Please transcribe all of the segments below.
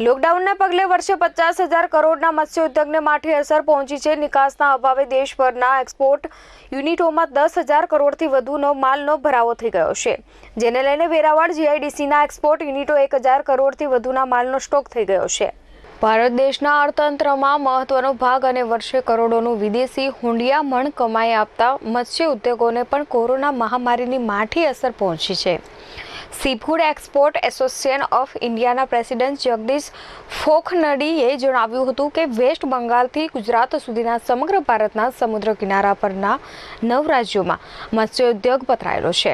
લોકડાઉનના પગલે વર્ષે 50,000 કરોડના મત્સ્ય ઉદ્યોગને માઠી અસર પહોંચી છે। નિકાસના અભાવે દેશભરના એક્સપોર્ટ યુનિટોમાં 10,000 કરોડથી વધુનો માલનો ભરાવો થઈ ગયો છે, જેને લઈને વેરાવળ જીઆઈડીસીના એક્સપોર્ટ યુનિટો 1,000 કરોડથી વધુના માલનો સ્ટોક થઈ ગયો છે। ભારત દેશના અર્થતંત્રમાં મહત્વનો ભાગ અને વર્ષે કરોડોનું વિદેશી હુંડિયામણ કમાઈ આપતા મત્સ્ય ઉદ્યોગોને પણ કોરોના મહામારીની માઠી અસર પહોંચી છે। સીફૂડ એક્સપોર્ટ એસોસિએશન ઓફ ઇન્ડિયાના પ્રેસિડેન્ટ જગદીશ ફોખનડીએ જણાવ્યું હતું કે વેસ્ટ બંગાળથી ગુજરાત સુધીના સમગ્ર ભારતના સમુદ્ર કિનારા પરના 9 રાજ્યોમાં મત્સ્ય ઉદ્યોગ પથરાયેલો છે।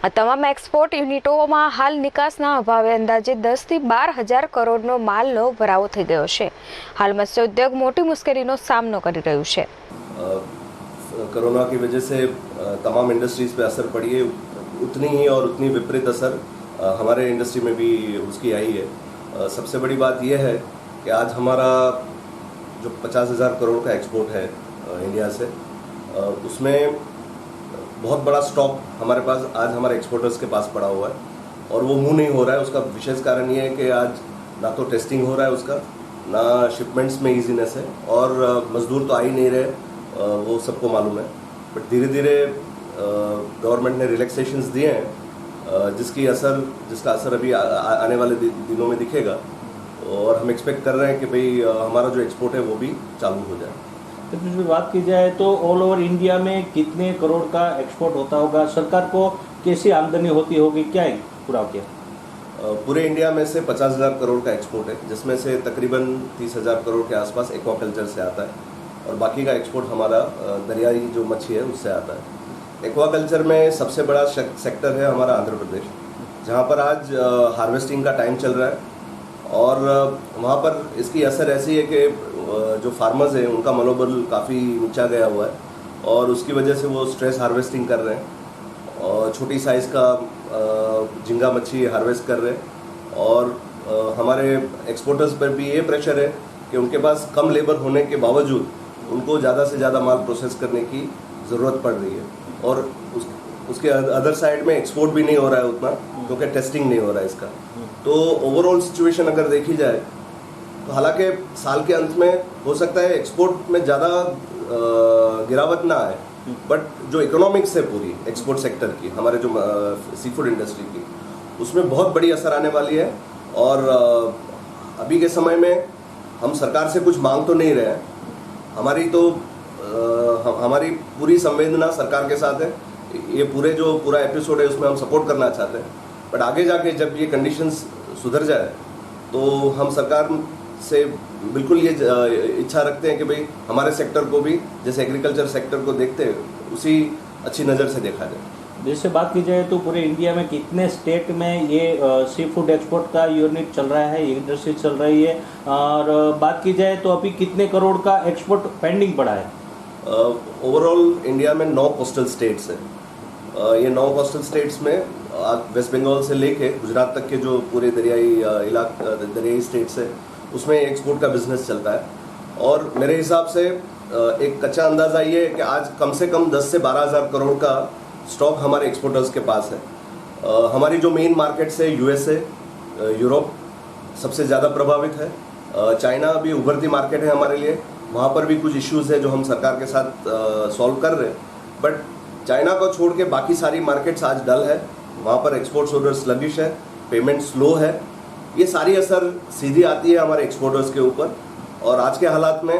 આ તમામ એક્સપોર્ટ યુનિટોમાં હાલ નિકાસના અભાવે અંદાજે 10,000 થી 12,000 કરોડનો માલનો ભરાવો થઈ ગયો છે। હાલ મત્સ્ય ઉદ્યોગ મોટી મુશ્કેલીનો સામનો કરી રહ્યું છે। कोरोना की वजह से तमाम इंडस्ट्रीज पे असर पड़ी है, उतनी ही और उतनी विपरीत असर हमारे इंडस्ट्री में भी उसकी आई है। सबसे बड़ी बात यह है कि आज हमारा जो 50,000 करोड़ का एक्सपोर्ट है इंडिया से, उसमें बहुत बड़ा स्टॉक हमारे पास आज हमारे एक्सपोर्टर्स के पास पड़ा हुआ है और वो मूव नहीं हो रहा है। उसका विशेष कारण ये है कि आज ना तो टेस्टिंग हो रहा है उसका, ना शिपमेंट्स में ईजीनेस है और मजदूर तो आ ही नहीं रहे, वो सबको मालूम है। बट धीरे धीरे गवर्नमेंट ने रिलैक्सेशंस दिए हैं, जिसका असर अभी आने वाले दिनों में दिखेगा और हम एक्सपेक्ट कर रहे हैं कि भाई हमारा जो एक्सपोर्ट है वो भी चालू हो जाए। तो कुछ भी बात की जाए तो ऑल ओवर इंडिया में कितने करोड़ का एक्सपोर्ट होता होगा, सरकार को कैसी आमदनी होती होगी, क्या है पूरा क्या? पूरे इंडिया में से 50,000 करोड़ का एक्सपोर्ट है, जिसमें से तकरीबन 30,000 करोड़ के आसपास एक्वाकल्चर से आता है और बाकी का एक्सपोर्ट हमारा दरियाई जो मच्छी है उससे आता है। एक्वाकल्चर में सबसे बड़ा सेक्टर है हमारा आंध्र प्रदेश, जहाँ पर आज हार्वेस्टिंग का टाइम चल रहा है और वहाँ पर इसकी असर ऐसी है कि जो फार्मर्स हैं उनका मनोबल काफ़ी नीचा गया हुआ है और उसकी वजह से वो स्ट्रेस हार्वेस्टिंग कर रहे हैं और छोटी साइज़ का झींगा मच्छी हार्वेस्ट कर रहे हैं और हमारे एक्सपोर्टर्स पर भी ये प्रेशर है कि उनके पास कम लेबर होने के बावजूद उनको ज़्यादा से ज़्यादा माल प्रोसेस करने की ज़रूरत पड़ रही है और उसके अदर साइड में एक्सपोर्ट भी नहीं हो रहा है उतना, क्योंकि टेस्टिंग नहीं हो रहा है इसका। तो ओवरऑल सिचुएशन अगर देखी जाए तो हालांकि साल के अंत में हो सकता है एक्सपोर्ट में ज़्यादा गिरावट ना आए, बट जो इकोनॉमिक्स है पूरी एक्सपोर्ट सेक्टर की, हमारे जो सी फूड इंडस्ट्री की, उसमें बहुत बड़ी असर आने वाली है। और अभी के समय में हम सरकार से कुछ मांग तो नहीं रहे हैं, हमारी पूरी संवेदना सरकार के साथ है। ये पूरा एपिसोड है उसमें हम सपोर्ट करना चाहते हैं, बट आगे जाके जब ये कंडीशंस सुधर जाए तो हम सरकार से बिल्कुल ये इच्छा रखते हैं कि भाई हमारे सेक्टर को भी जैसे एग्रीकल्चर सेक्टर को देखते हैं उसी अच्छी नज़र से देखा जाए। जैसे बात की जाए तो पूरे इंडिया में कितने स्टेट में ये सी फूड एक्सपोर्ट का यूनिट चल रहा है, इंडस्ट्री चल रही है, और बात की जाए तो अभी कितने करोड़ का एक्सपोर्ट पेंडिंग पड़ा है? ओवरऑल इंडिया में 9 कोस्टल स्टेट्स हैं। ये 9 कोस्टल स्टेट्स में वेस्ट बंगाल से लेके गुजरात तक के जो पूरे दरियाई स्टेट्स है उसमें एक्सपोर्ट का बिजनेस चलता है। और मेरे हिसाब से एक कच्चा अंदाज़ा ये है कि आज कम से कम 10 से 12,000 करोड़ का स्टॉक हमारे एक्सपोर्टर्स के पास है। हमारी जो मेन मार्केट्स है यूएसए, यूरोप सबसे ज़्यादा प्रभावित है। चाइना भी उभरती मार्केट है हमारे लिए, वहाँ पर भी कुछ इश्यूज़ है जो हम सरकार के साथ सॉल्व कर रहे हैं, बट चाइना को छोड़ के बाकी सारी मार्केट्स आज डल है, वहाँ पर एक्सपोर्ट्स ऑर्डर स्लगिश है, पेमेंट स्लो है। ये सारी असर सीधी आती है हमारे एक्सपोर्टर्स के ऊपर और आज के हालात में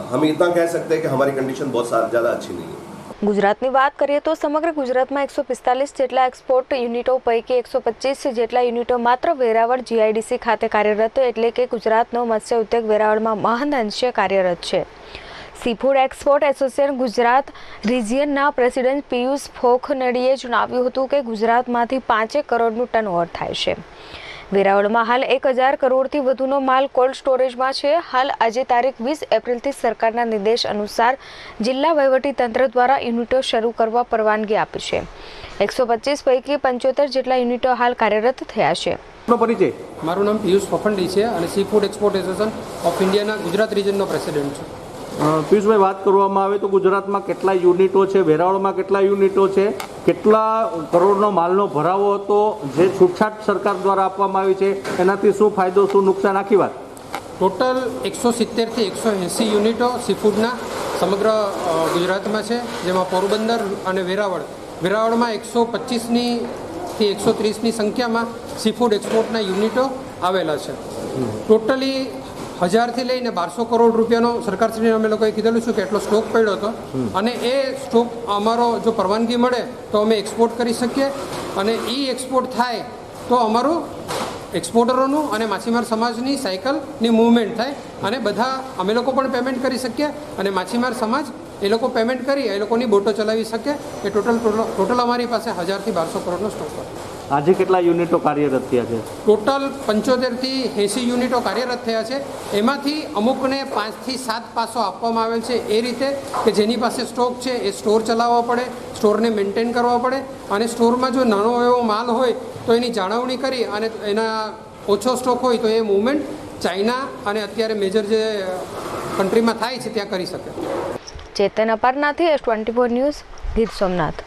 हम इतना कह सकते हैं कि हमारी कंडीशन बहुत ज़्यादा अच्छी नहीं है। ગુજરાતની વાત કરીએ તો સમગ્ર ગુજરાતમાં 145 જેટલા એક્સપોર્ટ યુનિટો પૈકી 125 જેટલા યુનિટો માત્ર વેરાવળ જીઆઈડીસી ખાતે કાર્યરત, એટલે કે ગુજરાતનો મત્સ્ય ઉદ્યોગ વેરાવળમાં મહદ અંશે કાર્યરત છે। સીફૂડ એક્સપોર્ટ એસોસિએશન ગુજરાત રિજિયનના પ્રેસિડેન્ટ પિયુષ ફોખનડીએ જણાવ્યું હતું કે ગુજરાતમાંથી 5 કરોડનું ટર્નઓવર થાય છે। વેરાવળમાં હાલ 1,000 કરોડથી વધુનો માલ કોલ્ડ સ્ટોરેજમાં છે। હાલ આજે તારીખ 20 એપ્રિલથી સરકારના નિર્દેશ અનુસાર જિલ્લા વહીવટીતંત્ર દ્વારા યુનિટો શરૂ કરવા પરવાનગી આપી છે। 125 પૈકી 75 જેટલા યુનિટો હાલ કાર્યરત થયા છે। પરિચય, મારું નામ પિયુષ ફોખંડી છે અને C food export association of ઇન્ડિયાના ગુજરાત રિજનનો પ્રેસિડેન્ટ છું। પિયુષભાઈ, વાત કરવામાં આવે તો ગુજરાતમાં કેટલા યુનિટો છે, વેરાવળમાં કેટલા યુનિટો છે, કેટલા કરોડનો માલનો ભરાવો હતો, જે છૂટછાટ સરકાર દ્વારા આપવામાં આવી છે, એનાથી શું ફાયદો શું નુકસાન, આખી વાત? ટોટલ 170થી 180 યુનિટો સીફૂડના સમગ્ર ગુજરાતમાં છે, જેમાં પોરબંદર અને વેરાવળમાં 125થી 130ની સંખ્યામાં સીફૂડ એક્સપોર્ટના યુનિટો આવેલા છે. ટોટલી 1000થી લઈને 1200 કરોડ રૂપિયાનો સરકારશ્રીને અમે લોકોએ કીધેલું છે કે એટલો સ્ટોક પડ્યો હતો, અને એ સ્ટોક અમારો જો પરવાનગી મળે તો અમે એક્સપોર્ટ કરી શકીએ, અને એ એક્સપોર્ટ થાય તો અમારું એક્સપોર્ટરોનું અને માછીમાર સમાજની સાયકલની મૂવમેન્ટ થાય, અને બધા અમે લોકો પણ પેમેન્ટ કરી શકીએ અને માછીમાર સમાજ એ લોકો પેમેન્ટ કરી એ લોકોની બોટો ચલાવી શકે. એ ટોટલ અમારી પાસે 1000થી 1200 કરોડનો સ્ટોક હોય. આજે કેટલા યુનિટો કાર્યરત થયા છે? ટોટલ 75થી 80 યુનિટો કાર્યરત થયા છે. એમાંથી અમુકને 5થી 7 પાસો આપવામાં આવેલ છે, એ રીતે કે જેની પાસે સ્ટોક છે એ સ્ટોર ચલાવવા પડે, સ્ટોરને મેન્ટેન કરવા પડે, અને સ્ટોરમાં જો નાનો એવો માલ હોય તો એની જાળવણી કરી અને એના ઓછો સ્ટોક હોય તો એ મૂવમેન્ટ ચાઇના અને અત્યારે મેજર જે કન્ટ્રીમાં થાય છે ત્યાં કરી શકે. ચેતન અપરનાથી S24 ન્યૂઝ, ગીર સોમનાથ.